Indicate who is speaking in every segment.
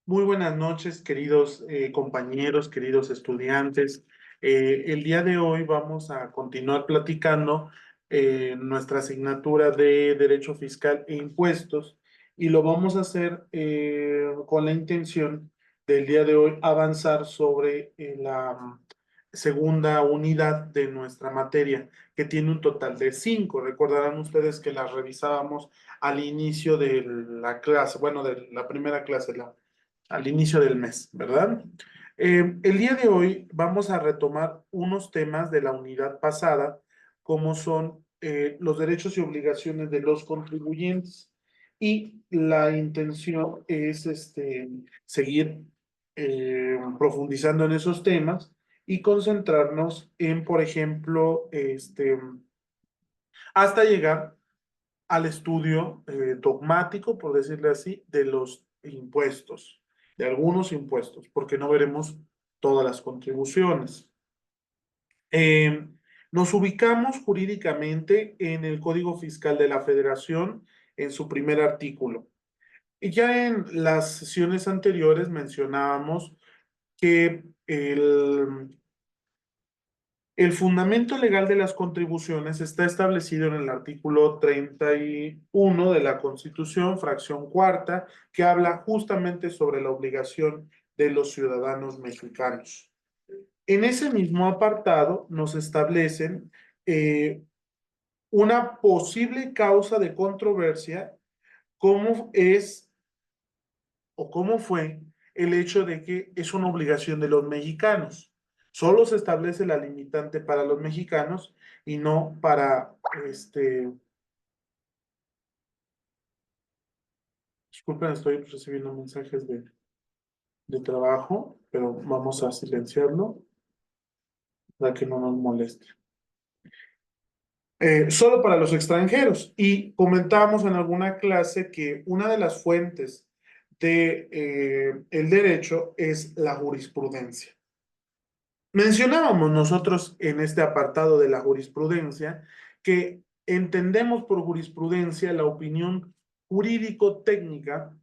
Speaker 1: Muy buenas noches, queridos compañeros, queridos estudiantes. El día de hoy vamos a continuar platicando nuestra asignatura de Derecho Fiscal e Impuestos y lo vamos a hacer con la intención del día de hoy avanzar sobre la segunda unidad de nuestra materia, que tiene un total de cinco. Recordarán ustedes que las revisábamos al inicio de la clase, bueno, de la primera clase, al inicio del mes, ¿verdad? El día de hoy vamos a retomar unos temas de la unidad pasada, como son los derechos y obligaciones de los contribuyentes. Y la intención es seguir profundizando en esos temas y concentrarnos en, por ejemplo, hasta llegar al estudio dogmático, por decirle así, de los impuestos, de algunos impuestos, porque no veremos todas las contribuciones. Eh, Nos ubicamos jurídicamente en el Código Fiscal de la Federación, en su primer artículo. Y ya en las sesiones anteriores mencionábamos que el fundamento legal de las contribuciones está establecido en el artículo 31 de la Constitución, fracción cuarta, que habla justamente sobre la obligación de los ciudadanos mexicanos. En ese mismo apartado nos establecen una posible causa de controversia, cómo es o cómo fue el hecho de que es una obligación de los mexicanos. Solo se establece la limitante para los mexicanos y no para, disculpen, estoy recibiendo mensajes de trabajo, pero vamos a silenciarlo para que no nos moleste. Solo para los extranjeros. Y comentábamos en alguna clase que una de las fuentes de, el derecho es la jurisprudencia. Mencionábamos nosotros en este apartado de la jurisprudencia que entendemos por jurisprudencia la opinión jurídico-técnica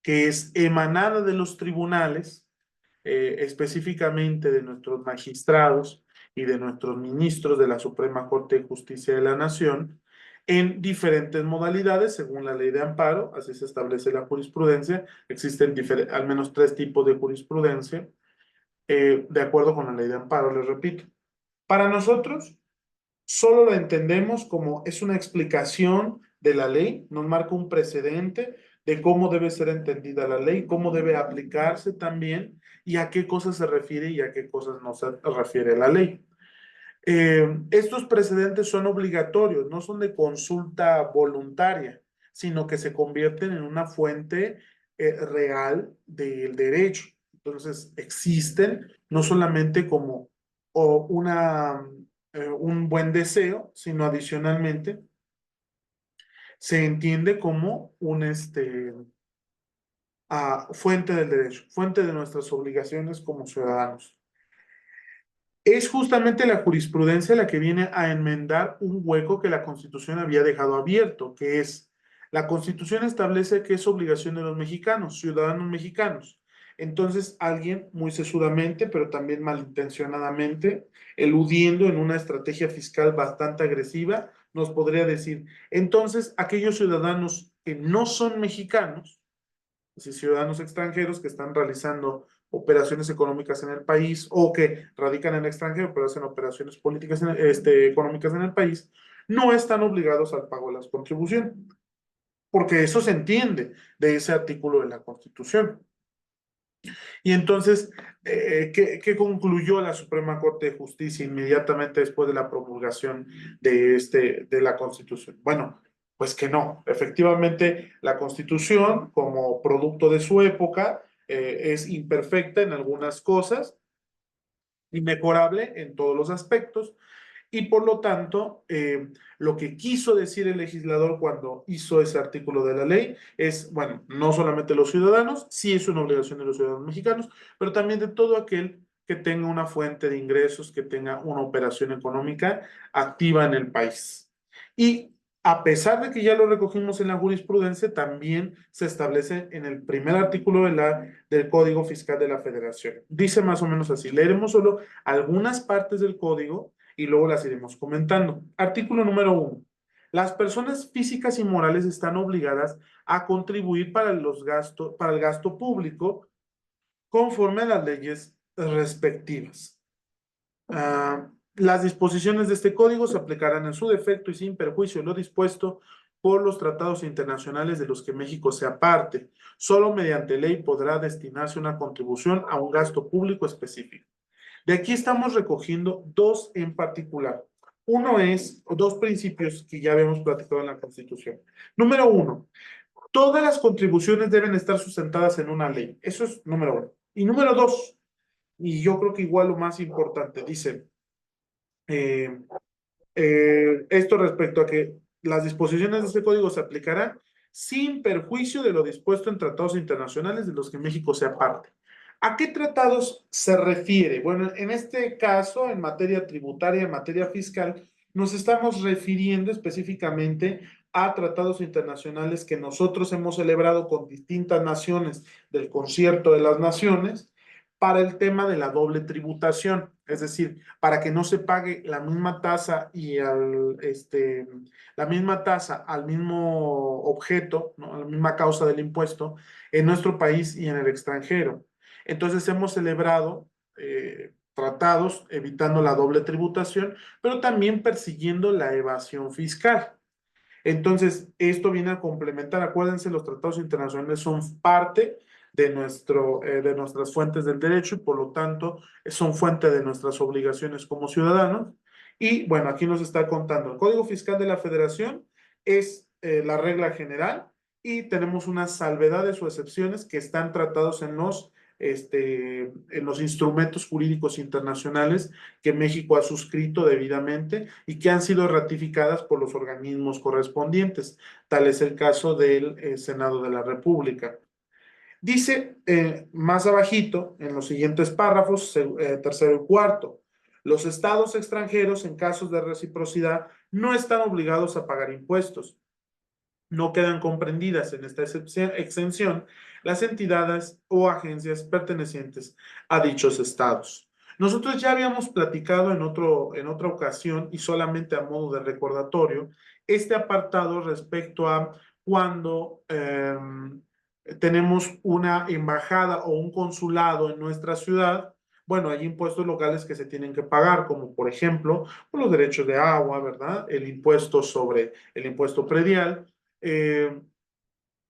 Speaker 1: que es emanada de los tribunales, específicamente de nuestros magistrados y de nuestros ministros de la Suprema Corte de Justicia de la Nación, en diferentes modalidades, según la ley de amparo, así se establece la jurisprudencia. Existen al menos tres tipos de jurisprudencia de acuerdo con la ley de amparo, les repito. Para nosotros, solo la entendemos como es una explicación de la ley, nos marca un precedente de cómo debe ser entendida la ley, cómo debe aplicarse también y a qué cosas se refiere y a qué cosas no se refiere la ley. Estos precedentes son obligatorios, no son de consulta voluntaria, sino que se convierten en una fuente real del derecho. Entonces, existen no solamente como un buen deseo, sino adicionalmente se entiende como fuente del derecho, fuente de nuestras obligaciones como ciudadanos. Es justamente la jurisprudencia la que viene a enmendar un hueco que la Constitución había dejado abierto, que es, la Constitución establece que es obligación de los mexicanos, ciudadanos mexicanos. Entonces, alguien muy sesudamente, pero también malintencionadamente, eludiendo en una estrategia fiscal bastante agresiva, nos podría decir, entonces, aquellos ciudadanos que no son mexicanos, si ciudadanos extranjeros que están realizando operaciones económicas en el país o que radican en el extranjero pero hacen operaciones políticas económicas en el país, no están obligados al pago de las contribuciones, porque eso se entiende de ese artículo de la Constitución. Y entonces, ¿qué concluyó la Suprema Corte de Justicia inmediatamente después de la promulgación de la Constitución? Bueno, pues que no. Efectivamente, la Constitución, como producto de su época, es imperfecta en algunas cosas, inmejorable en todos los aspectos, y por lo tanto, lo que quiso decir el legislador cuando hizo ese artículo de la ley es, bueno, no solamente los ciudadanos, sí es una obligación de los ciudadanos mexicanos, pero también de todo aquel que tenga una fuente de ingresos, que tenga una operación económica activa en el país. Y A pesar de que ya lo recogimos en la jurisprudencia, también se establece en el primer artículo del Código Fiscal de la Federación. Dice más o menos así. Leeremos solo algunas partes del código y luego las iremos comentando. Artículo número 1. Las personas físicas y morales están obligadas a contribuir para el gasto público conforme a las leyes respectivas. Las disposiciones de este código se aplicarán en su defecto y sin perjuicio de lo dispuesto por los tratados internacionales de los que México sea parte. Solo mediante ley podrá destinarse una contribución a un gasto público específico. De aquí estamos recogiendo dos en particular. Uno es dos principios que ya habíamos platicado en la Constitución. Número 1, todas las contribuciones deben estar sustentadas en una ley. Eso es número 1. Y número 2, y yo creo que igual lo más importante, dice, eh, esto respecto a que las disposiciones de este código se aplicarán sin perjuicio de lo dispuesto en tratados internacionales de los que México sea parte. ¿A qué tratados se refiere? Bueno, en este caso, en materia tributaria, en materia fiscal, nos estamos refiriendo específicamente a tratados internacionales que nosotros hemos celebrado con distintas naciones del Concierto de las Naciones para el tema de la doble tributación, es decir, para que no se pague la misma tasa la misma tasa al mismo objeto, ¿no? A la misma causa del impuesto en nuestro país y en el extranjero. Entonces hemos celebrado tratados evitando la doble tributación, pero también persiguiendo la evasión fiscal. Entonces, esto viene a complementar, acuérdense, los tratados internacionales son parte de nuestras fuentes del derecho y por lo tanto son fuente de nuestras obligaciones como ciudadanos. Y bueno, aquí nos está contando, el Código Fiscal de la Federación es la regla general y tenemos unas salvedades o excepciones que están tratados en los instrumentos jurídicos internacionales que México ha suscrito debidamente y que han sido ratificadas por los organismos correspondientes. Tal es el caso del Senado de la República. Dice más abajito, en los siguientes párrafos, tercero y cuarto, los estados extranjeros en casos de reciprocidad no están obligados a pagar impuestos. No quedan comprendidas en esta exención las entidades o agencias pertenecientes a dichos estados. Nosotros ya habíamos platicado en otra ocasión y solamente a modo de recordatorio este apartado respecto a cuando tenemos una embajada o un consulado en nuestra ciudad. Bueno, hay impuestos locales que se tienen que pagar, como por ejemplo los derechos de agua, ¿verdad? El impuesto predial. eh,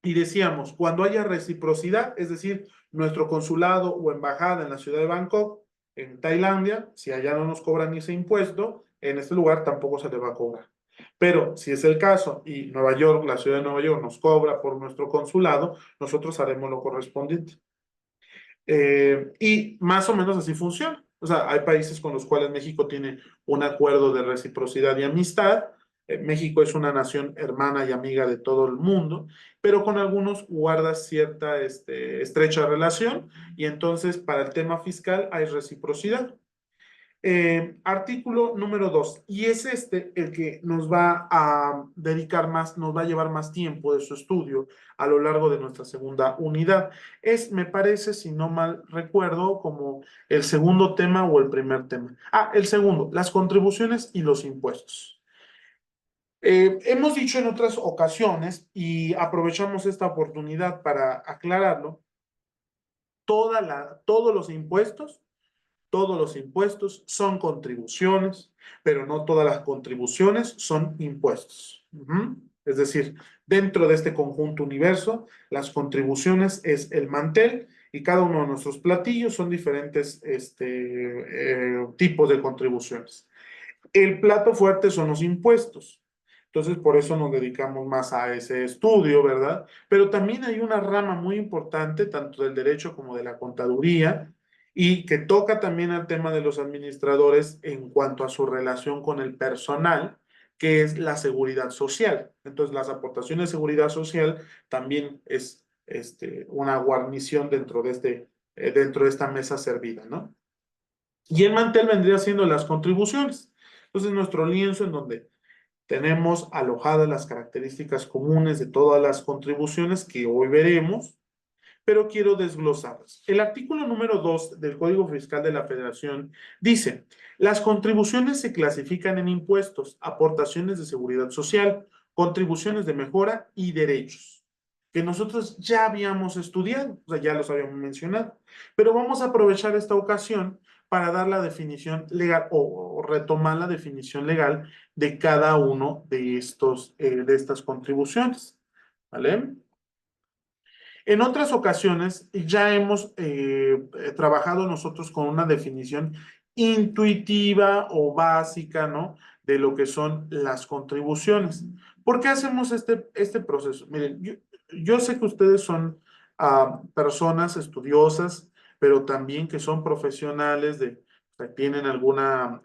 Speaker 1: y decíamos, cuando haya reciprocidad, es decir, nuestro consulado o embajada en la ciudad de Bangkok, en Tailandia, si allá no nos cobran ese impuesto, en este lugar tampoco se le va a cobrar. Pero si es el caso y Nueva York, la ciudad de Nueva York, nos cobra por nuestro consulado, nosotros haremos lo correspondiente. Y más o menos así funciona. O sea, hay países con los cuales México tiene un acuerdo de reciprocidad y amistad. México es una nación hermana y amiga de todo el mundo, pero con algunos guarda cierta estrecha relación y entonces para el tema fiscal hay reciprocidad. Artículo número 2, y es el que nos va a dedicar más, nos va a llevar más tiempo de su estudio a lo largo de nuestra segunda unidad. Me parece, si no mal recuerdo, como el segundo tema o el primer tema. El segundo, las contribuciones y los impuestos. Hemos dicho en otras ocasiones, y aprovechamos esta oportunidad para aclararlo, todos los impuestos son contribuciones, pero no todas las contribuciones son impuestos. Es decir, dentro de este conjunto universo, las contribuciones es el mantel y cada uno de nuestros platillos son diferentes tipos de contribuciones. El plato fuerte son los impuestos. Entonces, por eso nos dedicamos más a ese estudio, ¿verdad? Pero también hay una rama muy importante, tanto del derecho como de la contaduría, y que toca también al tema de los administradores en cuanto a su relación con el personal, que es la seguridad social. Entonces, las aportaciones de seguridad social también es una guarnición dentro de esta mesa servida, ¿no? Y el mantel vendría siendo las contribuciones. Entonces, nuestro lienzo en donde Tenemos alojadas las características comunes de todas las contribuciones que hoy veremos, pero quiero desglosarlas. El artículo número 2 del Código Fiscal de la Federación dice, las contribuciones se clasifican en impuestos, aportaciones de seguridad social, contribuciones de mejora y derechos, que nosotros ya habíamos estudiado, o sea, ya los habíamos mencionado, pero vamos a aprovechar esta ocasión para dar la definición legal o retomar la definición legal de cada uno de estas contribuciones, ¿vale? En otras ocasiones ya hemos trabajado nosotros con una definición intuitiva o básica, ¿no? De lo que son las contribuciones. ¿Por qué hacemos este proceso? Miren, yo sé que ustedes son personas estudiosas, pero también que son profesionales o sea, tienen alguna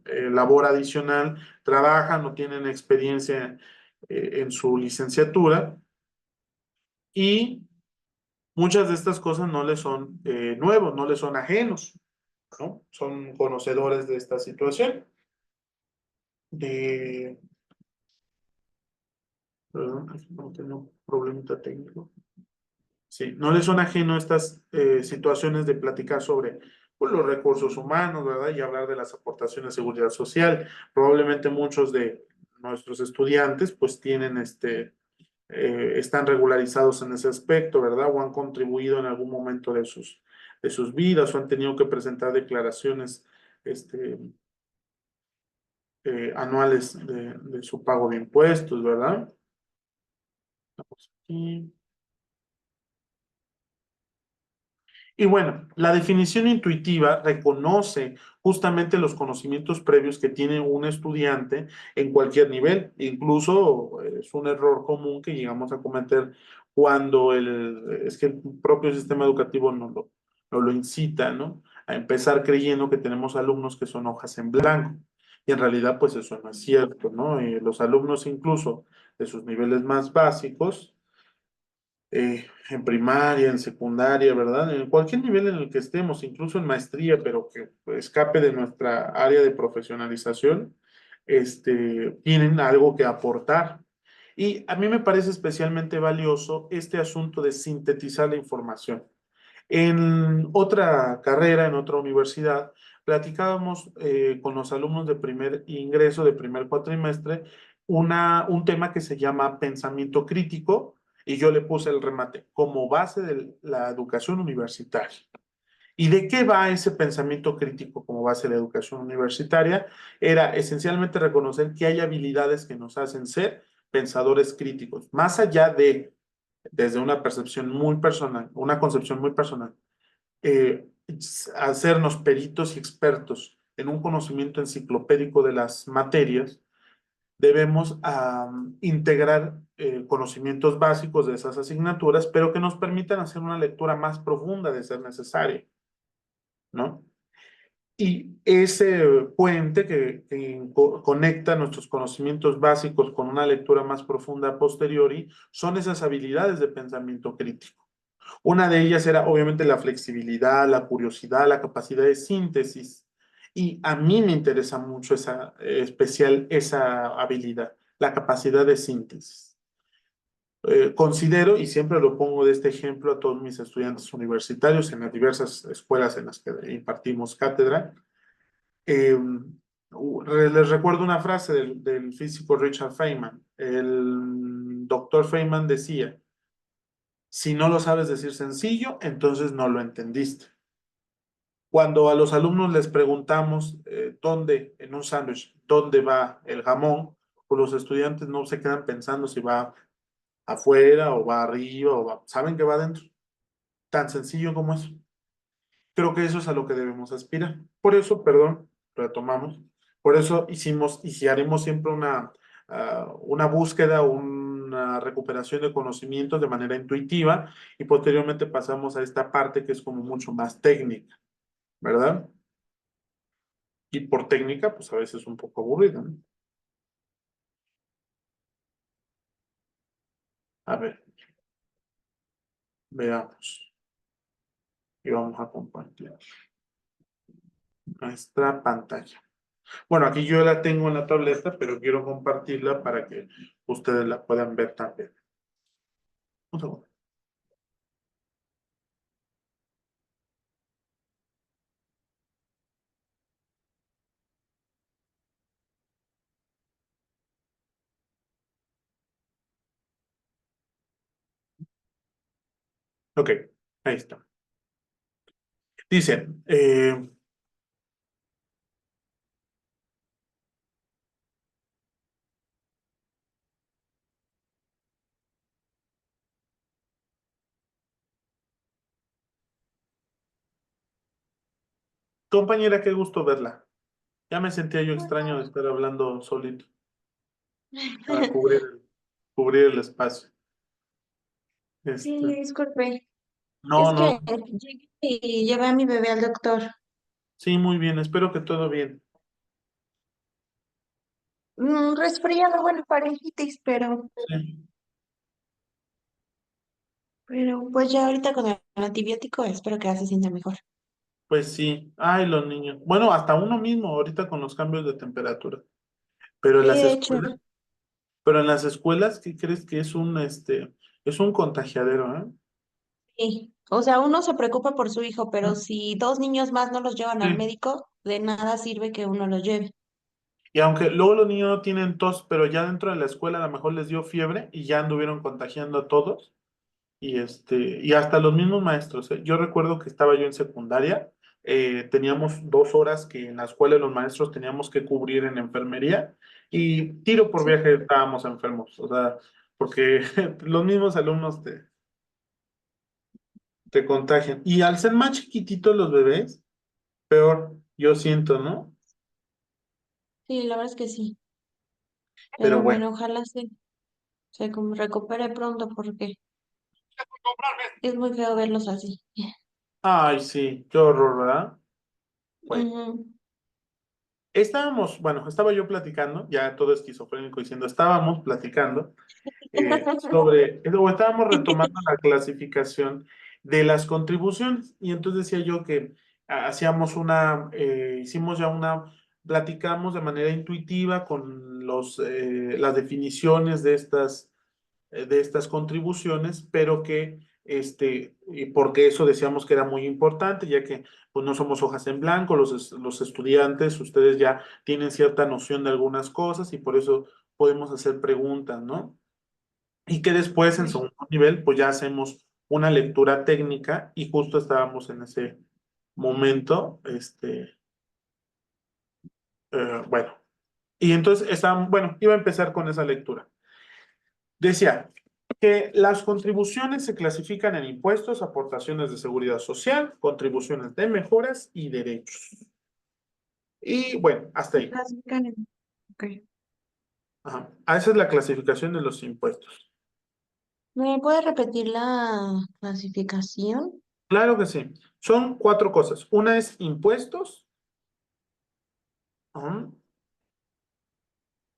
Speaker 1: labor adicional, trabajan o tienen experiencia en su licenciatura y muchas de estas cosas no les son nuevos, no les son ajenos, ¿no? Son conocedores de esta situación. De, perdón, aquí no tengo un problemita técnico. Sí, no les son ajenos estas situaciones de platicar sobre pues, los recursos humanos, ¿verdad? Y hablar de las aportaciones de seguridad social. Probablemente muchos de nuestros estudiantes pues tienen están regularizados en ese aspecto, ¿verdad? O han contribuido en algún momento de sus vidas o han tenido que presentar declaraciones este, anuales de su pago de impuestos, ¿verdad? Vamos aquí. Y bueno, la definición intuitiva reconoce justamente los conocimientos previos que tiene un estudiante en cualquier nivel. Incluso es un error común que llegamos a cometer cuando es que el propio sistema educativo nos lo incita, ¿no? A empezar creyendo que tenemos alumnos que son hojas en blanco. Y en realidad, pues eso no es cierto, ¿no? Los alumnos incluso de sus niveles más básicos en primaria, en secundaria, ¿verdad? En cualquier nivel en el que estemos, incluso en maestría, pero que escape de nuestra área de profesionalización, tienen algo que aportar. Y a mí me parece especialmente valioso este asunto de sintetizar la información. En otra carrera, en otra universidad, platicábamos con los alumnos de primer ingreso, de primer cuatrimestre, un tema que se llama pensamiento crítico, y yo le puse el remate como base de la educación universitaria. ¿Y de qué va ese pensamiento crítico como base de la educación universitaria? Era esencialmente reconocer que hay habilidades que nos hacen ser pensadores críticos, más allá de desde una percepción muy personal, una concepción muy personal, eh, hacernos peritos y expertos en un conocimiento enciclopédico de las materias, debemos integrar conocimientos básicos de esas asignaturas, pero que nos permitan hacer una lectura más profunda de ser necesario, ¿no? Y ese puente que conecta nuestros conocimientos básicos con una lectura más profunda a posteriori son esas habilidades de pensamiento crítico. Una de ellas era obviamente la flexibilidad, la curiosidad, la capacidad de síntesis. Y a mí me interesa mucho esa habilidad, la capacidad de síntesis. Considero, y siempre lo pongo de este ejemplo a todos mis estudiantes universitarios en las diversas escuelas en las que impartimos cátedra, les recuerdo una frase del físico Richard Feynman. El doctor Feynman decía, si no lo sabes decir sencillo, entonces no lo entendiste. Cuando a los alumnos les preguntamos dónde, en un sándwich, dónde va el jamón, pues los estudiantes no se quedan pensando si va afuera o va arriba o va, saben que va adentro. Tan sencillo como eso. Creo que eso es a lo que debemos aspirar. Por eso, perdón, retomamos. Por eso hicimos y si haremos siempre una búsqueda, una recuperación de conocimientos de manera intuitiva y posteriormente pasamos a esta parte que es como mucho más técnica, ¿verdad? Y por técnica, pues a veces un poco aburrida, ¿no? A ver, veamos. Y vamos a compartir nuestra pantalla. Bueno, aquí yo la tengo en la tableta, pero quiero compartirla para que ustedes la puedan ver también. Un segundo. Ok, ahí está. Dice, compañera, qué gusto verla. Ya me sentía yo extraño de estar hablando solito para cubrir el espacio.
Speaker 2: Sí,
Speaker 1: Este,
Speaker 2: disculpe.
Speaker 1: no,
Speaker 2: Es
Speaker 1: no,
Speaker 2: que llegué y llevé a mi bebé al doctor.
Speaker 1: sí, muy bien, espero que todo bien.
Speaker 2: Resfriado, bueno, faringitis,
Speaker 1: Sí,
Speaker 2: pero pues ya ahorita con el antibiótico espero que ya se sienta mejor.
Speaker 1: pues sí. Ay, los niños. Bueno, hasta uno mismo ahorita con los cambios de temperatura. Pero en
Speaker 2: Sí,
Speaker 1: las
Speaker 2: de hecho,
Speaker 1: escuelas, pero en las escuelas, ¿qué crees que es un contagiadero, ¿eh?
Speaker 2: sí. O sea, uno se preocupa por su hijo, pero si dos niños más no los llevan al
Speaker 1: Sí.
Speaker 2: médico, de nada sirve que uno los lleve.
Speaker 1: Y aunque luego los niños no tienen tos, pero ya dentro de la escuela a lo mejor les dio fiebre y ya anduvieron contagiando a todos. Y hasta los mismos maestros, ¿eh? Yo recuerdo que estaba yo en secundaria, teníamos 2 horas que en la escuela los maestros teníamos que cubrir en enfermería y tiro por
Speaker 2: Sí.
Speaker 1: viaje estábamos enfermos, o sea, porque los mismos alumnos te contagian. Y al ser más chiquititos los bebés, peor, yo siento, ¿no?
Speaker 2: Sí, la verdad es que sí.
Speaker 1: Pero
Speaker 2: Pero
Speaker 1: bueno.
Speaker 2: bueno, ojalá se como recupere pronto porque es muy feo verlos así.
Speaker 1: Ay, sí, qué horror, ¿verdad? Bueno.
Speaker 2: Ujú.
Speaker 1: Bueno, estaba yo platicando, ya todo esquizofrénico diciendo, estábamos platicando o estábamos retomando la clasificación de las contribuciones. Y entonces decía yo que hicimos ya platicamos de manera intuitiva con las definiciones de estas contribuciones, pero que, y porque eso decíamos que era muy importante, ya que pues no somos hojas en blanco, los estudiantes, ustedes ya tienen cierta noción de algunas cosas y por eso podemos hacer preguntas, ¿no? Y que después, en
Speaker 2: Sí,
Speaker 1: segundo nivel, pues ya hacemos una lectura técnica y justo estábamos en ese momento, bueno, y entonces bueno, iba a empezar con esa lectura. Decía que las contribuciones se clasifican en impuestos, aportaciones de seguridad social, contribuciones de mejoras y derechos. Y bueno, hasta
Speaker 2: se
Speaker 1: ahí.
Speaker 2: clasifican ok.
Speaker 1: Ajá. Esa es la clasificación de los impuestos.
Speaker 2: ¿Me puedes repetir la clasificación?
Speaker 1: Claro que sí. Son 4 cosas. Una es impuestos. Ajá.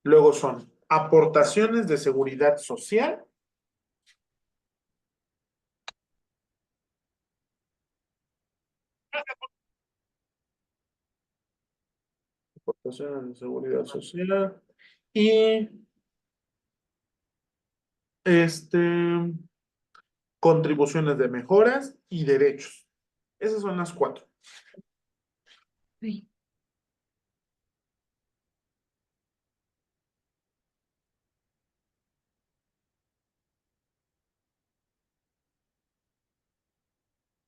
Speaker 1: Luego son aportaciones de seguridad social. Aportaciones de seguridad social. Y este, contribuciones de mejoras y derechos. Esas son las 4.
Speaker 2: Sí.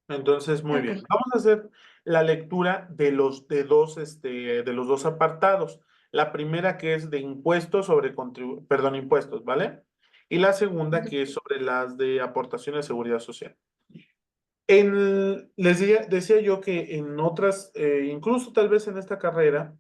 Speaker 1: Entonces, muy
Speaker 2: Ok,
Speaker 1: bien. Vamos a hacer la lectura de los dos apartados. La primera que es de impuestos perdón, impuestos, ¿vale? Y la segunda
Speaker 2: ok.
Speaker 1: que es sobre las de aportaciones de seguridad social. Decía yo que en otras, incluso tal vez en esta carrera,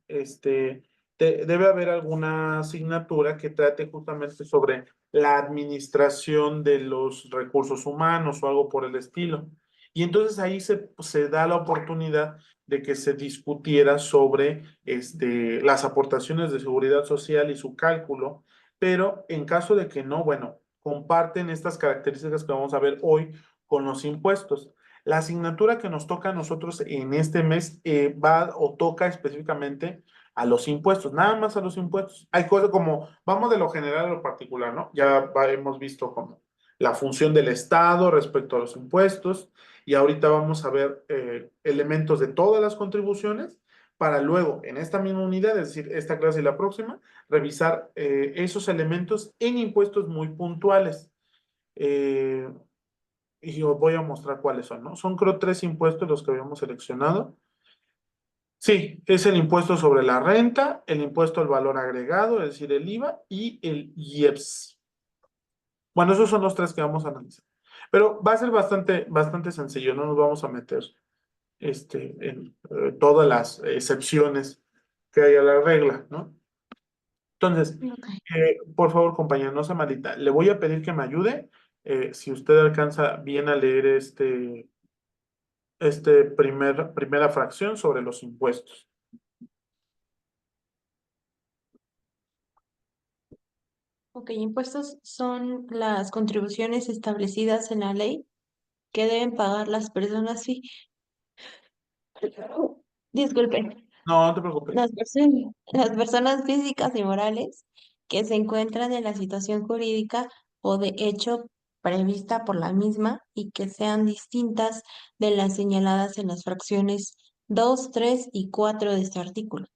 Speaker 1: debe haber alguna asignatura que trate justamente sobre la administración de los recursos humanos o algo por el estilo. Y entonces ahí se da la oportunidad de que se discutiera sobre las aportaciones de seguridad social y su cálculo, pero en caso de que no, bueno, comparten estas características que vamos a ver hoy con los impuestos. La asignatura que nos toca a nosotros en este mes va o toca específicamente a los impuestos, nada más a los impuestos. Hay cosas como, vamos de lo general a lo particular, ¿no? Hemos visto como la función del Estado respecto a los impuestos y ahorita vamos a ver elementos de todas las contribuciones para luego, en esta misma unidad, es decir, esta clase y la próxima, revisar esos elementos en impuestos muy puntuales. Eh, y os voy a mostrar cuáles son, ¿no? Son creo 3 impuestos los que habíamos seleccionado. Sí, es el impuesto sobre la renta, el impuesto al valor agregado, es decir, el IVA y el IEPS. Bueno, esos son los 3 que vamos a analizar. Pero va a ser bastante sencillo, no nos vamos a meter en todas las excepciones que hay a la regla, ¿no? Entonces,
Speaker 2: Ok.
Speaker 1: por favor, compañera, no sea malita. Le voy a pedir que me ayude. Si usted alcanza bien a leer primera fracción sobre los impuestos.
Speaker 2: Ok, impuestos son las contribuciones establecidas en la ley que deben pagar las personas, disculpen,
Speaker 1: No, no te preocupes.
Speaker 2: las personas físicas y morales que se encuentran en la situación jurídica o de hecho prevista por la misma y que sean distintas de las señaladas en las fracciones 2, 3 y 4 de este artículo.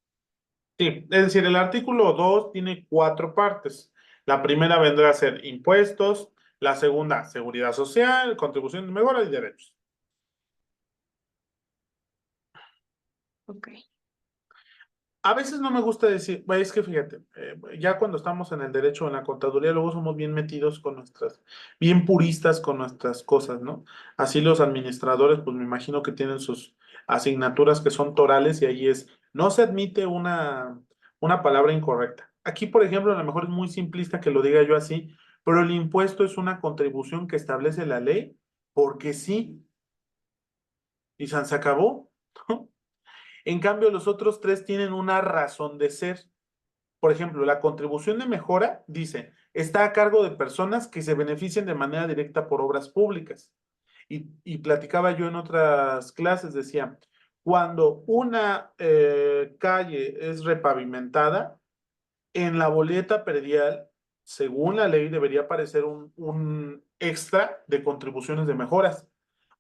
Speaker 1: Sí, es decir, el artículo 2 tiene 4 partes. La primera vendrá a ser impuestos, la segunda, seguridad social, contribución de mejora y derechos.
Speaker 2: Ok.
Speaker 1: A veces no me gusta decir, bueno, es que fíjate, ya cuando estamos en el derecho o en la contaduría, luego somos bien metidos con bien puristas con nuestras cosas, ¿no? Así los administradores, pues me imagino que tienen sus asignaturas que son torales y ahí no se admite una palabra incorrecta. Aquí, por ejemplo, a lo mejor es muy simplista que lo diga yo así, pero el impuesto es una contribución que establece la ley porque sí, y se acabó. En cambio, los otros 3 tienen una razón de ser. Por ejemplo, la contribución de mejora dice, está a cargo de personas que se benefician de manera directa por obras públicas. Y platicaba yo en otras clases, decía, cuando una calle es repavimentada, en la boleta predial, según la ley, debería aparecer un extra de contribuciones de mejoras,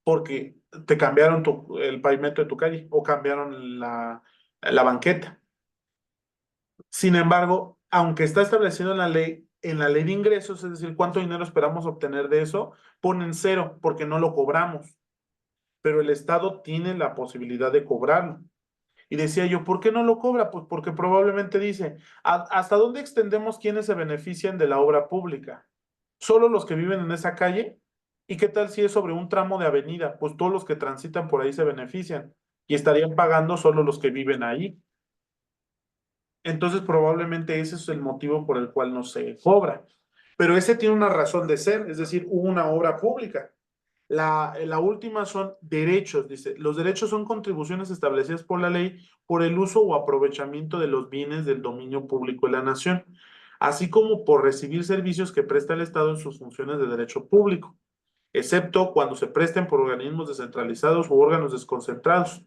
Speaker 1: porque te cambiaron el pavimento de tu calle o cambiaron la banqueta. Sin embargo, aunque está establecido en la ley de ingresos, es decir, cuánto dinero esperamos obtener de eso, ponen 0 porque no lo cobramos, pero el Estado tiene la posibilidad de cobrarlo. Y decía yo, ¿por qué no lo cobra? Pues porque probablemente dice, ¿hasta dónde extendemos quienes se benefician de la obra pública? ¿Solo los que viven en esa calle? ¿Y qué tal si es sobre un tramo de avenida? Pues todos los que transitan por ahí se benefician y estarían pagando solo los que viven ahí. Entonces probablemente ese es el motivo por el cual no se cobra. Pero ese tiene una razón de ser, es decir, hubo una obra pública. La última son derechos, dice. Los derechos son contribuciones establecidas por la ley por el uso o aprovechamiento de los bienes del dominio público de la nación, así como por recibir servicios que presta el Estado en sus funciones de derecho público, excepto cuando se presten por organismos descentralizados u órganos desconcentrados.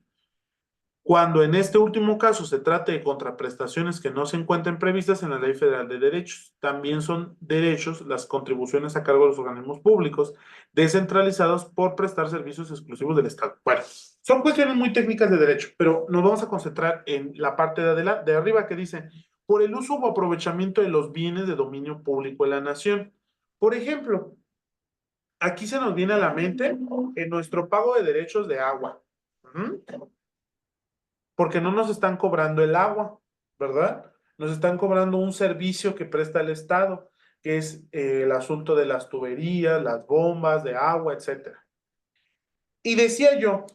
Speaker 1: Cuando en este último caso se trate de contraprestaciones que no se encuentren previstas en la Ley Federal de Derechos, también son derechos las contribuciones a cargo de los organismos públicos descentralizados por prestar servicios exclusivos del Estado. Bueno, son cuestiones muy técnicas de derecho, pero nos vamos a concentrar en la parte de arriba que dice, por el uso o aprovechamiento de los bienes de dominio público de la nación. Por ejemplo, aquí se nos viene a la mente en nuestro pago de derechos de agua. Ujú. Porque no nos están cobrando el agua, ¿verdad? Nos están cobrando un servicio que presta el Estado, que es el asunto de las tuberías, las bombas de agua, etcétera. Y decía yo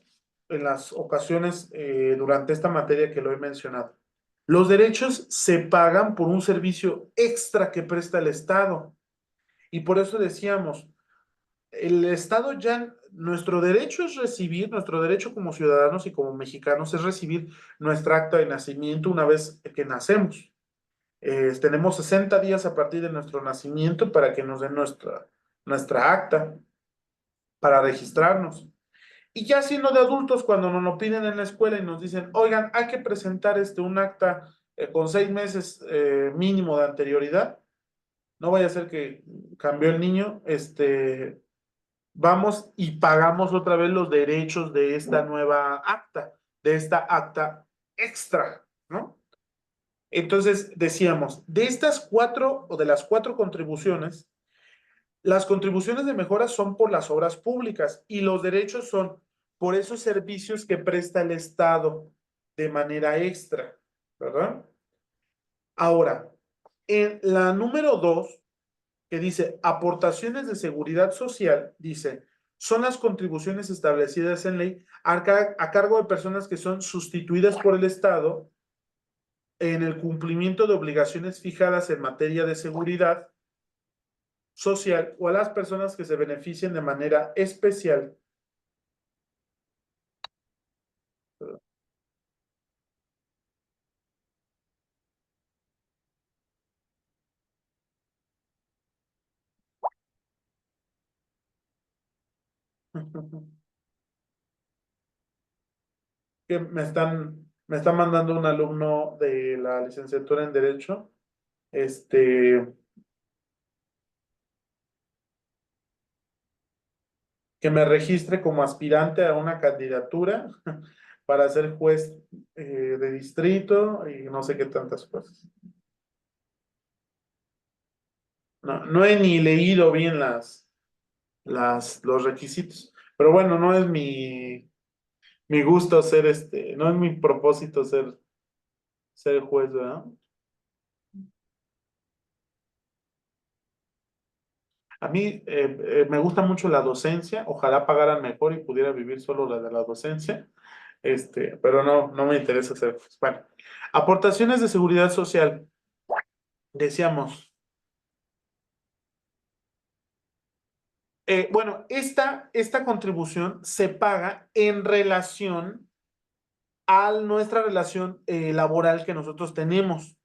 Speaker 1: en las ocasiones durante esta materia que lo he mencionado, los derechos se pagan por un servicio extra que presta el Estado. Y por eso decíamos, el Estado ya, nuestro derecho es recibir, nuestro derecho como ciudadanos y como mexicanos es recibir nuestra acta de nacimiento una vez que nacemos. Tenemos 60 días a partir de nuestro nacimiento para que nos den nuestra acta, para registrarnos. Y ya siendo de adultos, cuando nos lo piden en la escuela y nos dicen, oigan, hay que presentar un acta con 6 meses mínimo de anterioridad, no vaya a ser que cambió el niño, vamos y pagamos otra vez los derechos de esta nueva acta, de esta acta extra, ¿no? Entonces decíamos, de estas cuatro o de las cuatro contribuciones, las contribuciones de mejora son por las obras públicas y los derechos son por esos servicios que presta el Estado de manera extra, ¿verdad? Ahora, en la número 2 que dice aportaciones de seguridad social, dice, son las contribuciones establecidas en ley a cargo de personas que son sustituidas por el Estado en el cumplimiento de obligaciones fijadas en materia de seguridad social o a las personas que se beneficien de manera especial. Que me están mandando un alumno de la licenciatura en Derecho, que me registre como aspirante a una candidatura para ser juez de distrito y no sé qué tantas cosas. No, no he ni leído bien los requisitos, pero bueno, no es mi gusto ser no es mi propósito ser juez, ¿verdad? A mí me gusta mucho la docencia, ojalá pagaran mejor y pudiera vivir solo la de la docencia, pero no, no me interesa ser juez. Bueno, aportaciones de seguridad social, decíamos. Bueno, esta contribución se paga en relación a nuestra relación laboral que nosotros tenemos,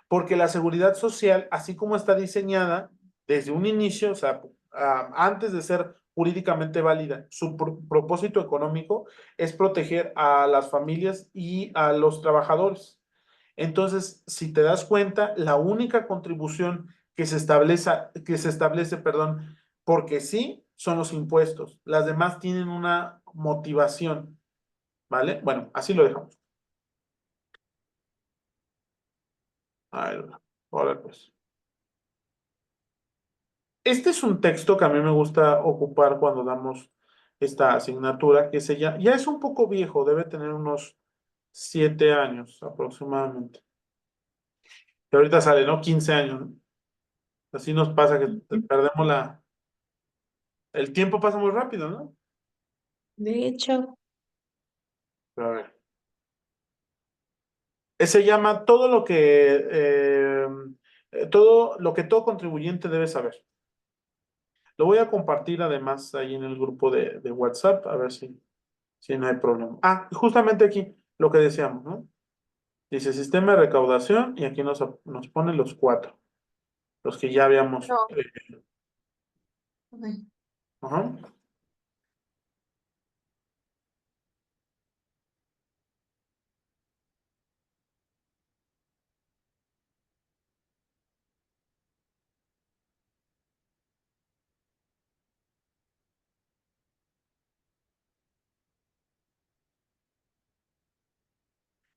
Speaker 1: porque la seguridad social, así como está diseñada desde un inicio, o sea, antes de ser jurídicamente válida, su propósito económico es proteger a las familias y a los trabajadores. Entonces, si te das cuenta, la única contribución que se establece, perdón, porque sí, son los impuestos. Las demás tienen una motivación, ¿vale? Bueno, así lo dejamos. A ver, ahora pues. Este es un texto que a mí me gusta ocupar cuando damos esta asignatura, que ya es un poco viejo, debe tener unos 7 años aproximadamente. Que ahorita sale, ¿no? 15 años, ¿no? Así nos pasa que perdemos el tiempo pasa muy rápido, ¿no?
Speaker 2: De hecho,
Speaker 1: A ver. Se llama todo lo que todo contribuyente debe saber. Lo voy a compartir además ahí en el grupo de WhatsApp, a ver si no hay problema. Ah, justamente aquí lo que decíamos, ¿no? Dice sistema de recaudación y aquí nos pone los cuatro, los que ya habíamos.
Speaker 2: no. Ay.
Speaker 1: Ajá.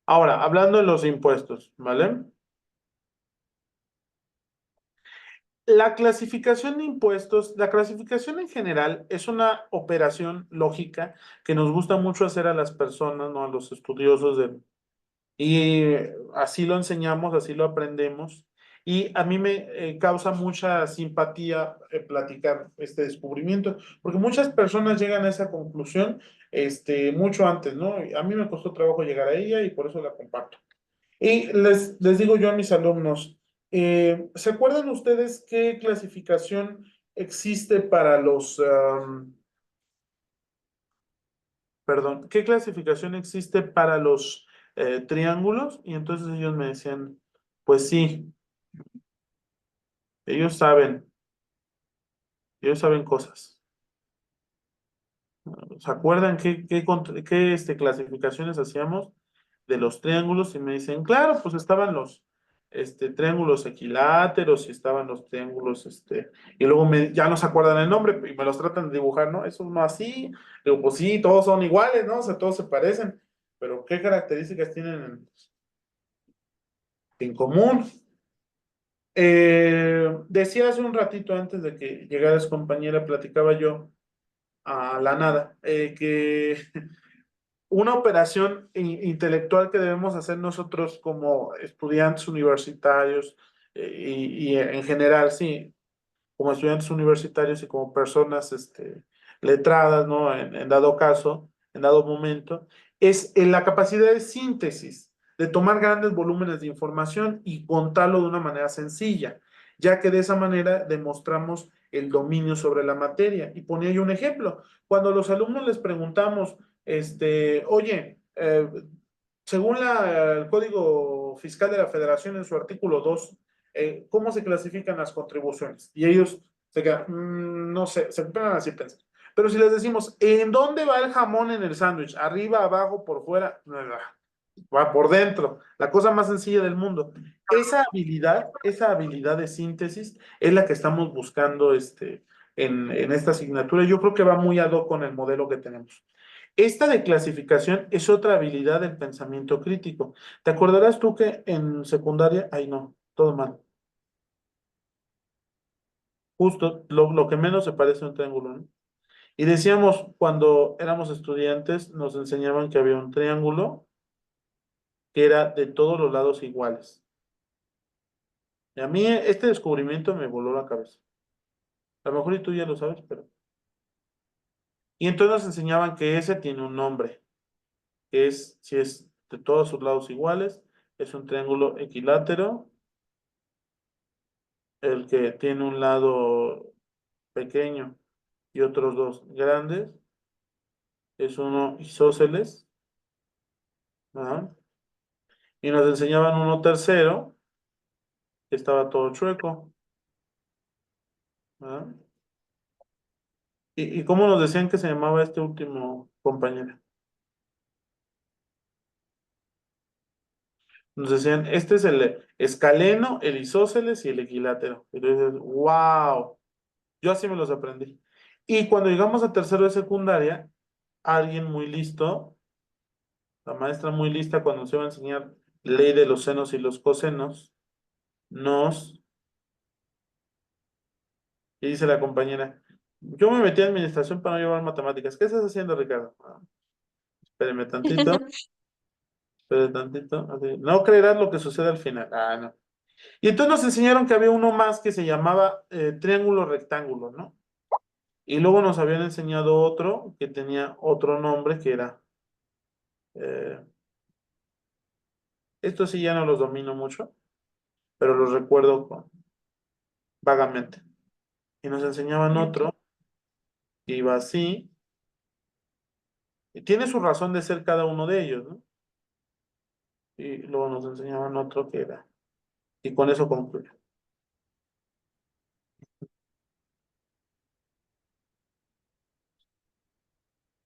Speaker 1: Ahora, hablando de los impuestos, ¿vale? La clasificación de impuestos, la clasificación en general es una operación lógica que nos gusta mucho hacer a las personas, ¿no? A los estudiosos y así lo enseñamos, así lo aprendemos. Y a mí me causa mucha simpatía platicar este descubrimiento, porque muchas personas llegan a esa conclusión mucho antes, ¿no? Y a mí me costó trabajo llegar a ella y por eso la comparto. Y les digo yo a mis alumnos, ¿se acuerdan ustedes qué clasificación existe para perdón, qué clasificación existe para los triángulos? Y entonces ellos me decían, pues sí, ellos saben, ellos saben cosas. ¿Se acuerdan qué clasificaciones hacíamos? de los triángulos y me dicen, claro, pues estaban los triángulos equiláteros y estaban los triángulos, y luego ya no se acuerdan el nombre y me los tratan de dibujar, ¿no? Eso no así. Digo, pues sí, todos son iguales, ¿no? O sea, todos se parecen, pero ¿qué características tienen en común? Decía hace un ratito antes de que llegaras compañera, platicaba yo a la nada, que una operación intelectual que debemos hacer nosotros como estudiantes universitarios y en general, sí, como estudiantes universitarios y como personas letradas, ¿no? En dado caso, en dado momento, es en la capacidad de síntesis, de tomar grandes volúmenes de información y contarlo de una manera sencilla, ya que de esa manera demostramos el dominio sobre la materia. Y ponía yo un ejemplo. Cuando a los alumnos les preguntamos, oye, según el Código Fiscal de la Federación en su artículo 2, ¿cómo se clasifican las contribuciones? Y ellos se quedan, no sé, se ponen así pensar. Pero si les decimos, ¿en dónde va el jamón en el sándwich? ¿Arriba, abajo, por fuera? Va por dentro. La cosa más sencilla del mundo. Esa habilidad de síntesis es la que estamos buscando en esta asignatura. Yo creo que va muy ad hoc con el modelo que tenemos. Esta de clasificación es otra habilidad del pensamiento crítico. ¿Te acordarás tú que en secundaria, ay no, todo mal, justo lo que menos se parece a un triángulo, ¿no? Y decíamos, cuando éramos estudiantes, nos enseñaban que había un triángulo que era de todos los lados iguales. Y a mí este descubrimiento me voló la cabeza. A lo mejor y tú ya lo sabes, pero... Y entonces nos enseñaban que ese tiene un nombre, que es, si es de todos sus lados iguales, es un triángulo equilátero. El que tiene un lado pequeño y otros dos grandes es uno isósceles, ¿verdad? Y nos enseñaban uno tercero que estaba todo chueco, ¿verdad? ¿Y cómo nos decían que se llamaba este último compañero? Nos decían, este es el escaleno, el isósceles y el equilátero. Y tú dices, wow, yo así me los aprendí. Y cuando llegamos a tercero de secundaria, alguien muy listo, la maestra muy lista cuando nos iba a enseñar ley de los senos y los cosenos, nos, y dice la compañera, yo me metí a administración para no llevar matemáticas. ¿Qué estás haciendo, Ricardo? Espéreme tantito, espéreme tantito. Así, no creerás lo que sucede al final. Ah, no. Y entonces nos enseñaron que había uno más que se llamaba triángulo rectángulo, ¿no? Y luego nos habían enseñado otro que tenía otro nombre que era, eh, estos sí ya no los domino mucho, pero los recuerdo vagamente. Y nos enseñaban otro que iba así, y tiene su razón de ser cada uno de ellos, ¿no? Y luego nos enseñaban otro que era, y con eso concluyo.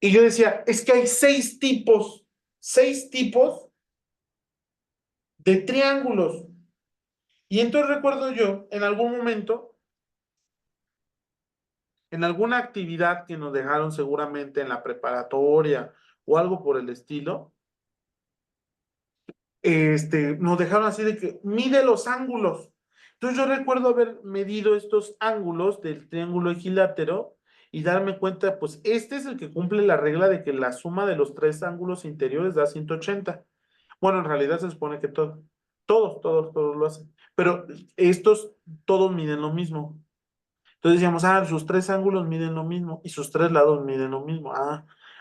Speaker 1: Y yo decía, es que hay seis tipos de triángulos. Y entonces recuerdo yo, en algún momento, en alguna actividad que nos dejaron seguramente en la preparatoria o algo por el estilo, nos dejaron así de que mide los ángulos. Entonces yo recuerdo haber medido estos ángulos del triángulo equilátero y darme cuenta, pues este es el que cumple la regla de que la suma de los tres ángulos interiores da 180. Bueno, en realidad se supone que todos lo hacen, pero estos todos miden lo mismo. Entonces decíamos, sus tres ángulos miden lo mismo y sus tres lados miden lo mismo.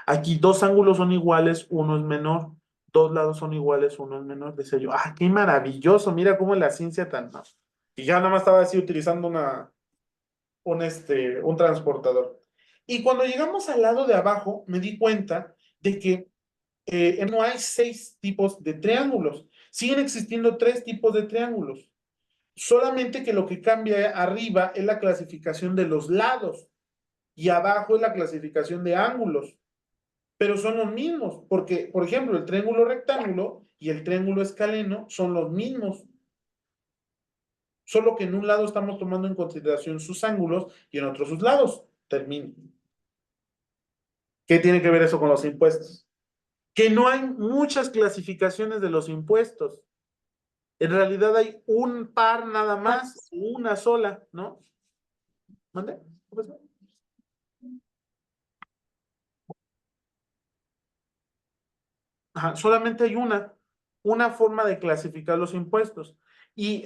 Speaker 1: Aquí dos ángulos son iguales, uno es menor, dos lados son iguales, uno es menor. Decía yo, qué maravilloso, mira cómo la ciencia tan... ¿no? Y ya nada más estaba así utilizando un transportador. Y cuando llegamos al lado de abajo, me di cuenta de que no hay seis tipos de triángulos. Siguen existiendo tres tipos de triángulos. Solamente que lo que cambia arriba es la clasificación de los lados y abajo es la clasificación de ángulos, pero son los mismos, porque, por ejemplo, el triángulo rectángulo y el triángulo escaleno son los mismos, solo que en un lado estamos tomando en consideración sus ángulos y en otro sus lados. Termino. ¿Qué tiene que ver eso con los impuestos? Que no hay muchas clasificaciones de los impuestos. En realidad hay un par nada más, una sola, ¿no? ¿Mande? ¿Qué pasó? Ajá, solamente hay una forma de clasificar los impuestos. Y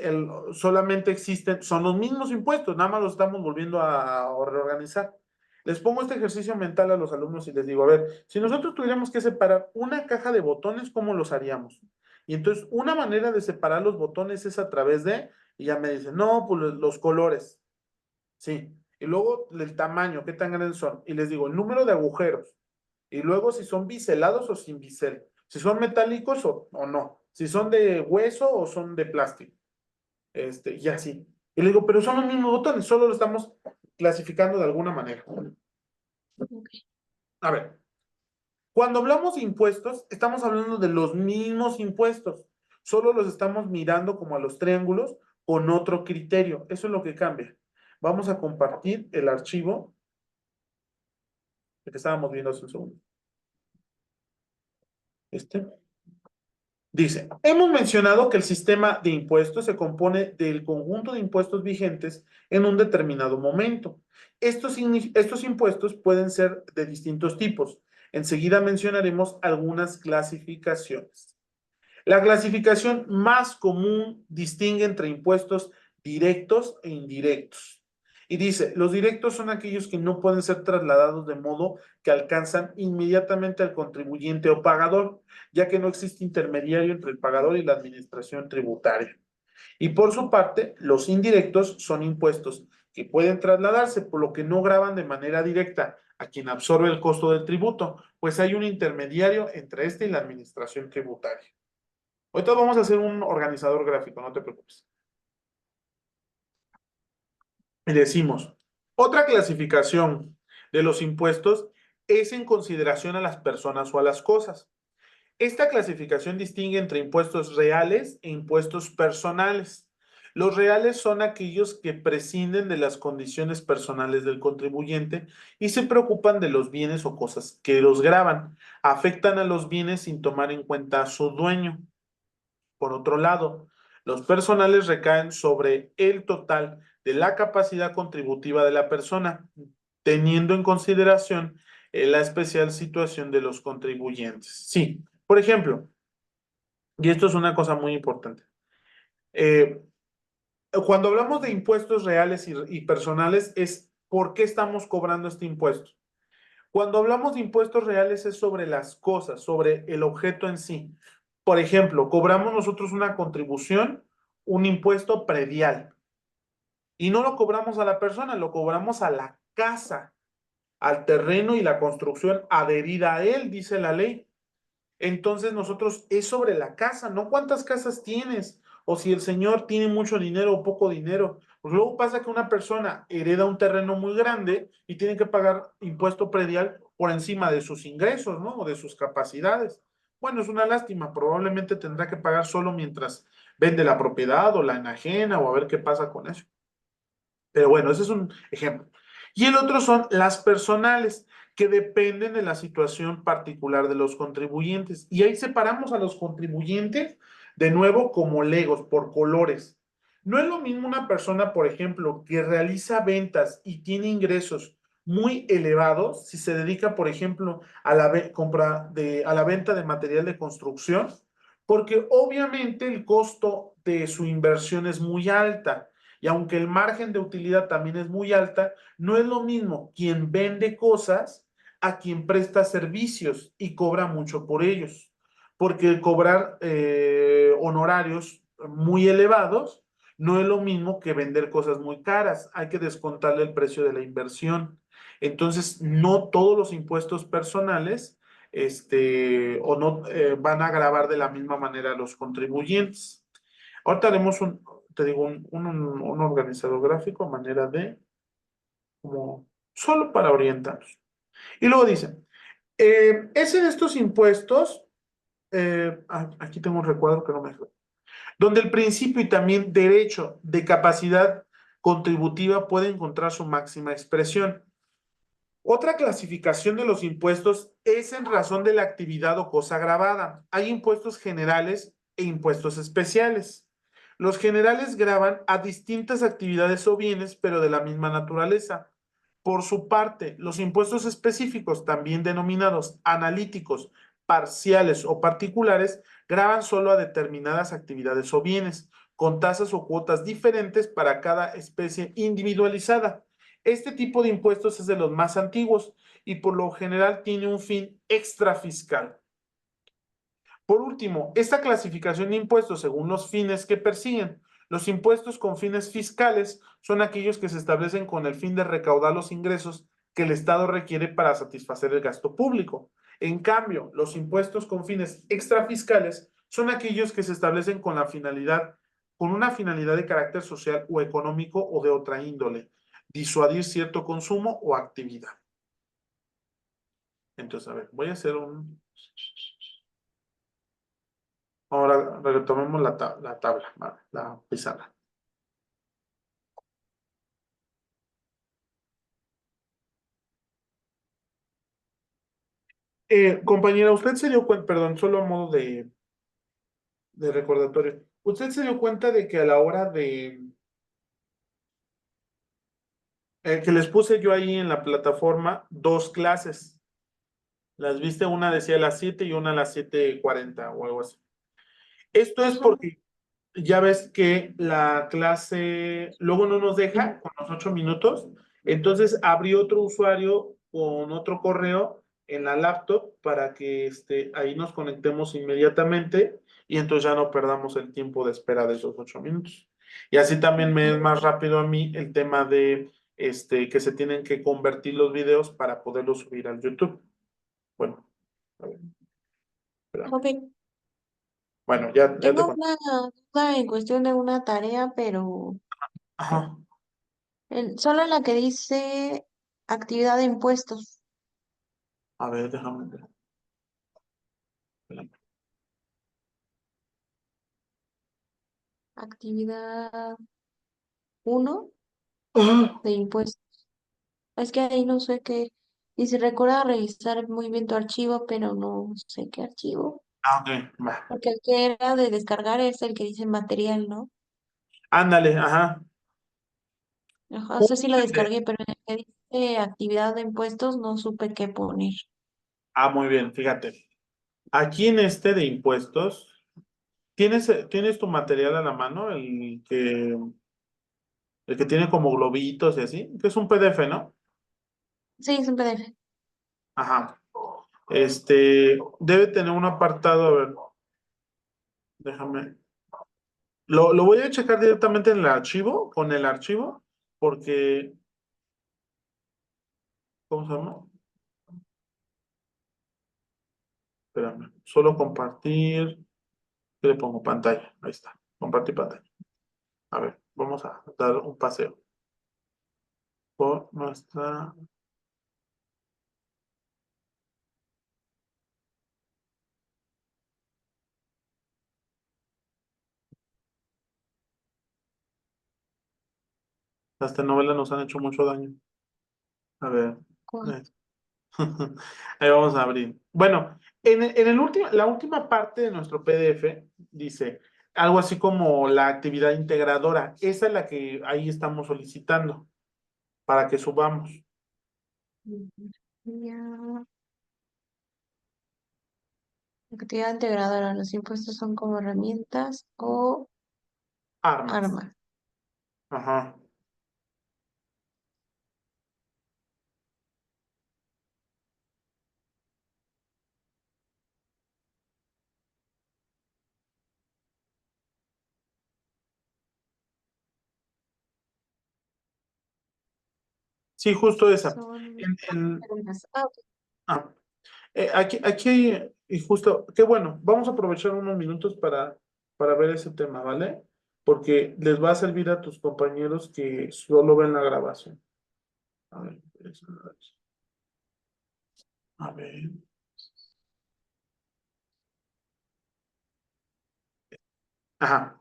Speaker 1: solamente existen, son los mismos impuestos, nada más los estamos volviendo a reorganizar. Les pongo este ejercicio mental a los alumnos y les digo, a ver, si nosotros tuviéramos que separar una caja de botones, ¿cómo los haríamos? Y entonces, una manera de separar los botones es a través de, y ya me dicen, no, pues los colores, sí. Y luego el tamaño, qué tan grandes son. Y les digo, el número de agujeros. Y luego si son biselados o sin bisel. Si son metálicos o no. Si son de hueso o son de plástico. Y así. Y le digo, pero son los mismos botones, solo lo estamos clasificando de alguna manera. A ver, cuando hablamos de impuestos, estamos hablando de los mismos impuestos. Solo los estamos mirando como a los triángulos con otro criterio. Eso es lo que cambia. Vamos a compartir el archivo que estábamos viendo hace un segundo. Dice, hemos mencionado que el sistema de impuestos se compone del conjunto de impuestos vigentes en un determinado momento. Estos impuestos pueden ser de distintos tipos. Enseguida mencionaremos algunas clasificaciones. La clasificación más común distingue entre impuestos directos e indirectos. Y dice, los directos son aquellos que no pueden ser trasladados de modo que alcanzan inmediatamente al contribuyente o pagador, ya que no existe intermediario entre el pagador y la administración tributaria. Y por su parte, los indirectos son impuestos que pueden trasladarse, por lo que no graban de manera directa a quien absorbe el costo del tributo, pues hay un intermediario entre este y la administración tributaria. Ahorita vamos a hacer un organizador gráfico, no te preocupes. Y decimos, otra clasificación de los impuestos es en consideración a las personas o a las cosas. Esta clasificación distingue entre impuestos reales e impuestos personales. Los reales son aquellos que prescinden de las condiciones personales del contribuyente y se preocupan de los bienes o cosas que los gravan. Afectan a los bienes sin tomar en cuenta a su dueño. Por otro lado, los personales recaen sobre el total de la capacidad contributiva de la persona, teniendo en consideración la especial situación de los contribuyentes. Sí, por ejemplo, y esto es una cosa muy importante, eh, cuando hablamos de impuestos reales y personales es ¿por qué estamos cobrando este impuesto? Cuando hablamos de impuestos reales es sobre las cosas, sobre el objeto en sí. Por ejemplo, cobramos nosotros una contribución, un impuesto predial. Y no lo cobramos a la persona, lo cobramos a la casa, al terreno y la construcción adherida a él, dice la ley. Entonces nosotros es sobre la casa, no cuántas casas tienes, o si el señor tiene mucho dinero o poco dinero. Pues luego pasa que una persona hereda un terreno muy grande y tiene que pagar impuesto predial por encima de sus ingresos, ¿no? O de sus capacidades. Bueno, es una lástima, probablemente tendrá que pagar solo mientras vende la propiedad o la enajena o a ver qué pasa con eso. Pero bueno, ese es un ejemplo. Y el otro son las personales, que dependen de la situación particular de los contribuyentes. Y ahí separamos a los contribuyentes de nuevo como legos, por colores. No es lo mismo una persona, por ejemplo, que realiza ventas y tiene ingresos muy elevados, si se dedica, por ejemplo, a a la venta de material de construcción, porque obviamente el costo de su inversión es muy alta. Y aunque el margen de utilidad también es muy alta, no es lo mismo quien vende cosas a quien presta servicios y cobra mucho por ellos. Porque cobrar honorarios muy elevados no es lo mismo que vender cosas muy caras. Hay que descontarle el precio de la inversión. Entonces, no todos los impuestos personales o no van a gravar de la misma manera a los contribuyentes. Ahorita haremos te digo, un organizador gráfico a manera de, como, solo para orientarnos. Y luego dice, es en estos impuestos Aquí tengo un recuadro que no me deja. Donde el principio y también derecho de capacidad contributiva puede encontrar su máxima expresión. Otra clasificación de los impuestos es en razón de la actividad o cosa grabada. Hay impuestos generales e impuestos especiales. Los generales graban a distintas actividades o bienes, pero de la misma naturaleza. Por su parte, los impuestos específicos, también denominados analíticos, parciales o particulares, graban solo a determinadas actividades o bienes, con tasas o cuotas diferentes para cada especie individualizada. Este tipo de impuestos es de los más antiguos y por lo general tiene un fin extrafiscal. Por último, esta clasificación de impuestos según los fines que persiguen. Los impuestos con fines fiscales son aquellos que se establecen con el fin de recaudar los ingresos que el Estado requiere para satisfacer el gasto público. En cambio, los impuestos con fines extrafiscales son aquellos que se establecen con con una finalidad de carácter social o económico o de otra índole, disuadir cierto consumo o actividad. Entonces, a ver, voy a hacer un... Ahora retomemos la tabla, la pizarra. Compañera, usted se dio cuenta, perdón, solo a modo de recordatorio, usted se dio cuenta de que a la hora de que les puse yo ahí en la plataforma dos clases. Las viste, una decía a las 7 y una a las 7:40 o algo así. Esto es
Speaker 2: Ajá.
Speaker 1: porque ya ves que la clase luego no nos deja con los 8 minutos, entonces abrí otro usuario con otro correo en la laptop para que ahí nos conectemos inmediatamente y entonces ya no perdamos el tiempo de espera de esos 8 minutos. Y así también me es más rápido a mí el tema de que se tienen que convertir los videos para poderlos subir al YouTube. Bueno, a ver, espérame.
Speaker 2: Ok.
Speaker 1: Bueno, ya te
Speaker 2: Tengo
Speaker 1: conté.
Speaker 2: una duda en cuestión de una tarea, pero
Speaker 1: Ajá.
Speaker 2: solo la que dice actividad de impuestos.
Speaker 1: A ver, déjame ver. Espérame.
Speaker 2: Actividad uno
Speaker 1: Ah,
Speaker 2: de impuestos. Es que ahí no sé qué. Y si recuerda revisar muy bien tu archivo, pero no sé qué archivo.
Speaker 1: ok, va.
Speaker 2: Porque el que era de descargar es el que dice material, ¿no?
Speaker 1: Ándale, ajá.
Speaker 2: Ajá, eso sí lo
Speaker 1: Justamente.
Speaker 2: descargué, pero en el que dice actividad de impuestos no supe qué poner.
Speaker 1: Muy bien, fíjate. Aquí en este de impuestos, ¿tienes tu material a la mano? El que tiene como globitos y así, que es un PDF, ¿no?
Speaker 2: Sí, es un PDF.
Speaker 1: Ajá. Debe tener un apartado, a ver, déjame. Lo voy a checar directamente en el archivo, con el archivo, porque, ¿cómo se llama? Espérame, solo compartir, ¿qué le pongo? Pantalla, ahí está, compartir pantalla. A ver, vamos a dar un paseo por nuestra... Las telenovelas nos han hecho mucho daño. A ver.
Speaker 2: ¿Cuál?
Speaker 1: eh, Ahí vamos a abrir. Bueno, en el último, la última parte de nuestro PDF dice algo así como la actividad integradora. Esa es la que ahí estamos solicitando para que subamos
Speaker 2: Ya. Actividad integradora. Los impuestos son como herramientas o
Speaker 1: armas.
Speaker 2: armas.
Speaker 1: Ajá. Sí, justo esa.
Speaker 2: Son
Speaker 1: En- en-
Speaker 2: armas. Ah, ok.
Speaker 1: ah, aquí, y justo, qué bueno, vamos a aprovechar unos minutos para ver ese tema, ¿vale? Porque les va a servir a tus compañeros que solo ven la grabación. A ver, a ver. Ajá.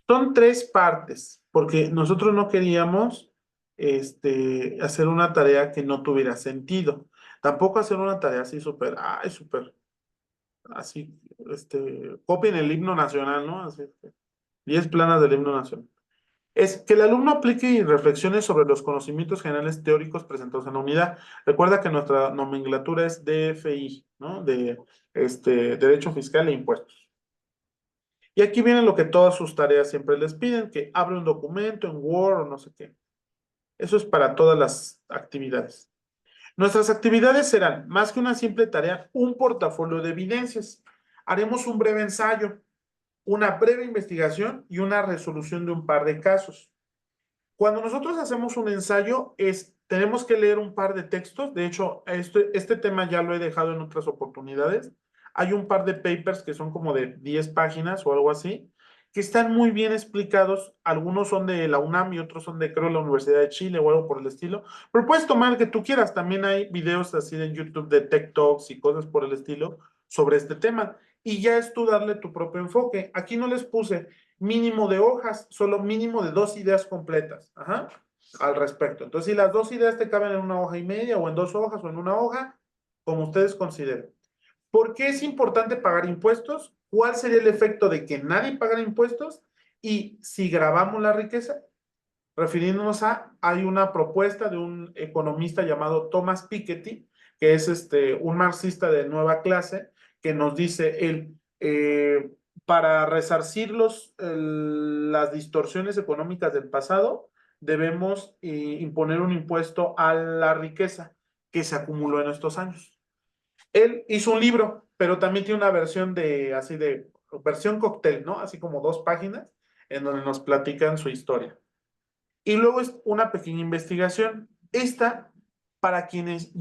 Speaker 1: Son tres partes, porque nosotros no queríamos hacer una tarea que no tuviera sentido. Tampoco hacer una tarea así súper, ay, súper, así, copien el himno nacional, ¿no? Así, 10 planas del himno nacional. Es que el alumno aplique y reflexione sobre los conocimientos generales teóricos presentados en la unidad. Recuerda que nuestra nomenclatura es DFI, ¿no? Derecho Fiscal e Impuestos. Y aquí viene lo que todas sus tareas siempre les piden, que abre un documento en Word o no sé qué. Eso es para todas las actividades. Nuestras actividades serán, más que una simple tarea, un portafolio de evidencias. Haremos un breve ensayo, una breve investigación y una resolución de un par de casos. Cuando nosotros hacemos un ensayo, tenemos que leer un par de textos. De hecho, este tema ya lo he dejado en otras oportunidades. Hay un par de papers que son como de 10 páginas o algo así, que están muy bien explicados. Algunos son de la UNAM y otros son de, creo, la Universidad de Chile o algo por el estilo. Pero puedes tomar el que tú quieras. También hay videos así en YouTube de Tech Talks y cosas por el estilo sobre este tema. Y ya es tú darle tu propio enfoque. Aquí no les puse mínimo de hojas, solo mínimo de 2 ideas completas, ajá, al respecto. Entonces, si las 2 ideas te caben en una hoja y media, o en 2 hojas, o en una hoja, como ustedes consideren. ¿Por qué es importante pagar impuestos? ¿Cuál sería el efecto de que nadie pagara impuestos? Y si grabamos la riqueza, refiriéndonos hay una propuesta de un economista llamado Thomas Piketty, que es un marxista de nueva clase, que nos dice para resarcir las distorsiones económicas del pasado, debemos imponer un impuesto a la riqueza que se acumuló en estos años. Él hizo un libro, pero también tiene una versión versión cóctel, ¿no? Así como 2 páginas, en donde nos platican su historia. Y luego es una pequeña investigación. Esta, para quienes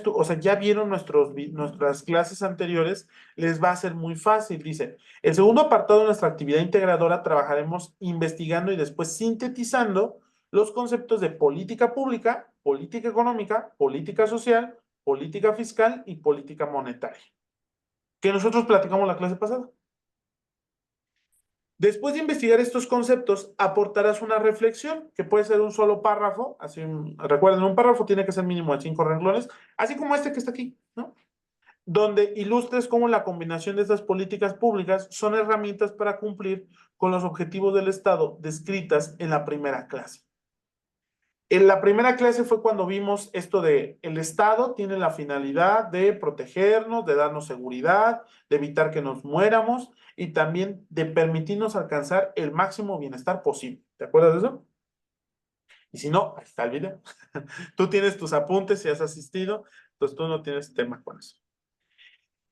Speaker 1: o sea, ya vieron nuestras clases anteriores, les va a ser muy fácil. Dice, el segundo apartado de nuestra actividad integradora trabajaremos investigando y después sintetizando los conceptos de política pública, política económica, política social, política fiscal y política monetaria, que nosotros platicamos la clase pasada. Después de investigar estos conceptos, aportarás una reflexión que puede ser un solo párrafo. Recuerden, un párrafo tiene que ser mínimo de 5 renglones, así como este que está aquí, ¿no? Donde ilustres cómo la combinación de estas políticas públicas son herramientas para cumplir con los objetivos del Estado descritas en la primera clase. En la primera clase fue cuando vimos esto de el Estado tiene la finalidad de protegernos, de darnos seguridad, de evitar que nos muéramos y también de permitirnos alcanzar el máximo bienestar posible. ¿Te acuerdas de eso? Y si no, ahí está el video. Tú tienes tus apuntes si has asistido, entonces tú no tienes tema con eso.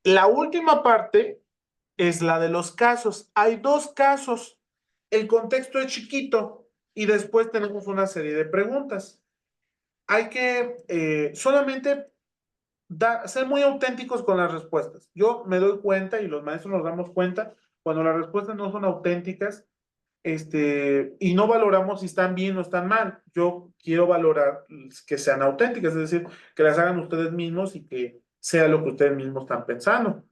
Speaker 1: La última parte es la de los casos. Hay 2 casos. El contexto es chiquito y después tenemos una serie de preguntas. Hay que solamente ser muy auténticos con las respuestas. Yo me doy cuenta y los maestros nos damos cuenta cuando las respuestas no son auténticas, y no valoramos si están bien o están mal. Yo quiero valorar que sean auténticas, es decir, que las hagan ustedes mismos y que sea lo que ustedes mismos están pensando.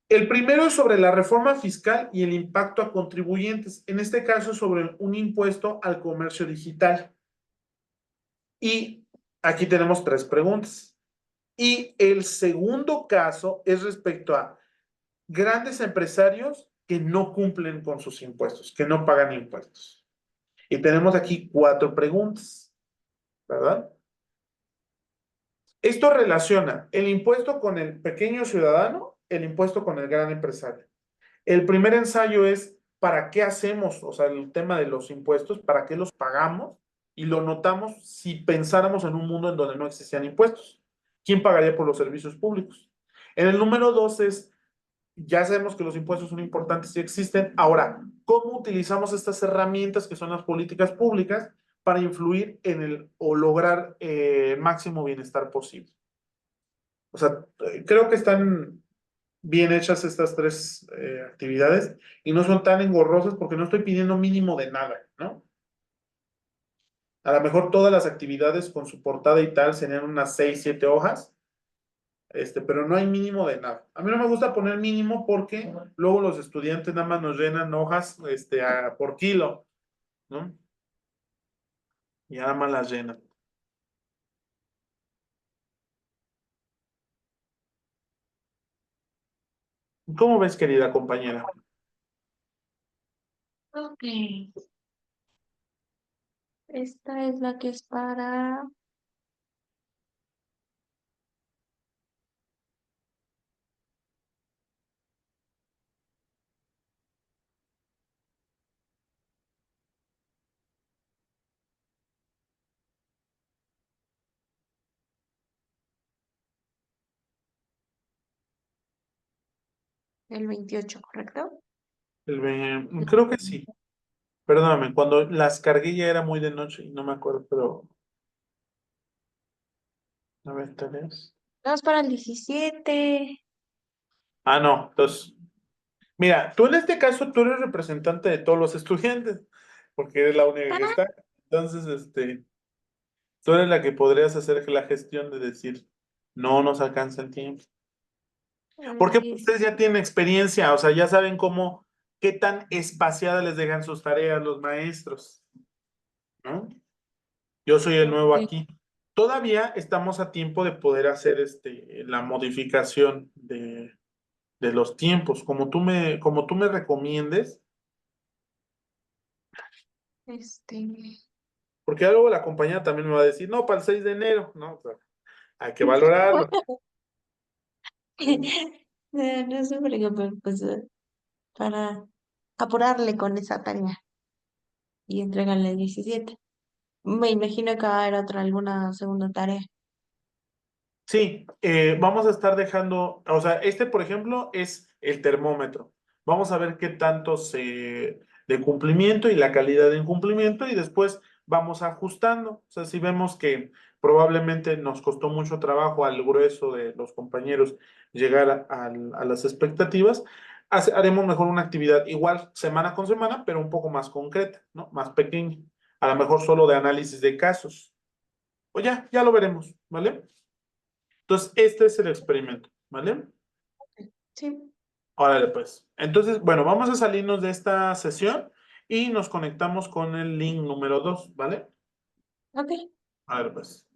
Speaker 1: El primero es sobre la reforma fiscal y el impacto a contribuyentes. En este caso, sobre un impuesto al comercio digital. Y aquí tenemos 3 preguntas. Y el segundo caso es respecto a grandes empresarios que no cumplen con sus impuestos, que no pagan impuestos. Y tenemos aquí 4 preguntas, ¿verdad? Esto relaciona el impuesto con el pequeño ciudadano, el impuesto con el gran empresario. El primer ensayo es ¿para qué hacemos? O sea, el tema de los impuestos, ¿para qué los pagamos? Y lo notamos si pensáramos en un mundo en donde no existían impuestos. ¿Quién pagaría por los servicios públicos? En el número 2 es, ya sabemos que los impuestos son importantes y existen. Ahora, ¿cómo utilizamos estas herramientas que son las políticas públicas para influir o lograr máximo bienestar posible? O sea, creo que están bien hechas estas 3 actividades y no son tan engorrosas porque no estoy pidiendo mínimo de nada, ¿no? A lo mejor todas las actividades con su portada y tal serían unas 6, 7 hojas pero no hay mínimo de nada. A mí no me gusta poner mínimo porque luego los estudiantes nada más nos llenan hojas, por kilo, ¿no? Y nada más las llenan. ¿Cómo ves, querida compañera?
Speaker 2: Ok, esta es la que es para el 28, ¿correcto?
Speaker 1: Creo que sí. Perdóname, cuando las cargué ya era muy de noche y no me acuerdo, pero a ver, tal vez.
Speaker 2: Vamos para el 17.
Speaker 1: Ah, no, entonces, mira, tú en este caso, tú eres representante de todos los estudiantes, porque eres la única que
Speaker 2: Ah,
Speaker 1: está. Entonces, tú eres la que podrías hacer la gestión de decir, no nos alcanza el tiempo. Porque
Speaker 2: el
Speaker 1: ustedes ya tienen experiencia, o sea, ya saben cómo, qué tan espaciadas les dejan sus tareas los maestros, ¿no? Yo soy el nuevo
Speaker 2: 17.
Speaker 1: aquí. Todavía estamos a tiempo de poder hacer la modificación de los tiempos, como tú me recomiendes,
Speaker 2: Este.
Speaker 1: porque luego la compañía también me va a decir, no, para el 6 de enero, ¿no? O sea, hay que valorarlo.
Speaker 2: No, no se preocupen, pues para apurarle con esa tarea y entregarle el 17. Me imagino que va a haber otra, alguna segunda tarea.
Speaker 1: Sí, vamos a estar dejando, o sea, por ejemplo, es el termómetro. Vamos a ver qué tanto de cumplimiento y la calidad de incumplimiento y después vamos ajustando. O sea, si vemos que probablemente nos costó mucho trabajo al grueso de los compañeros llegar a las expectativas, haremos mejor una actividad igual semana con semana, pero un poco más concreta, ¿no? Más pequeña. A lo mejor solo de análisis de casos. O ya lo veremos, ¿vale? Entonces, este es el experimento, ¿vale?
Speaker 2: Sí,
Speaker 1: Órale, pues. Entonces, bueno, vamos a salirnos de esta sesión y nos conectamos con el link número 2, ¿vale?
Speaker 2: ok.
Speaker 1: Órale, pues.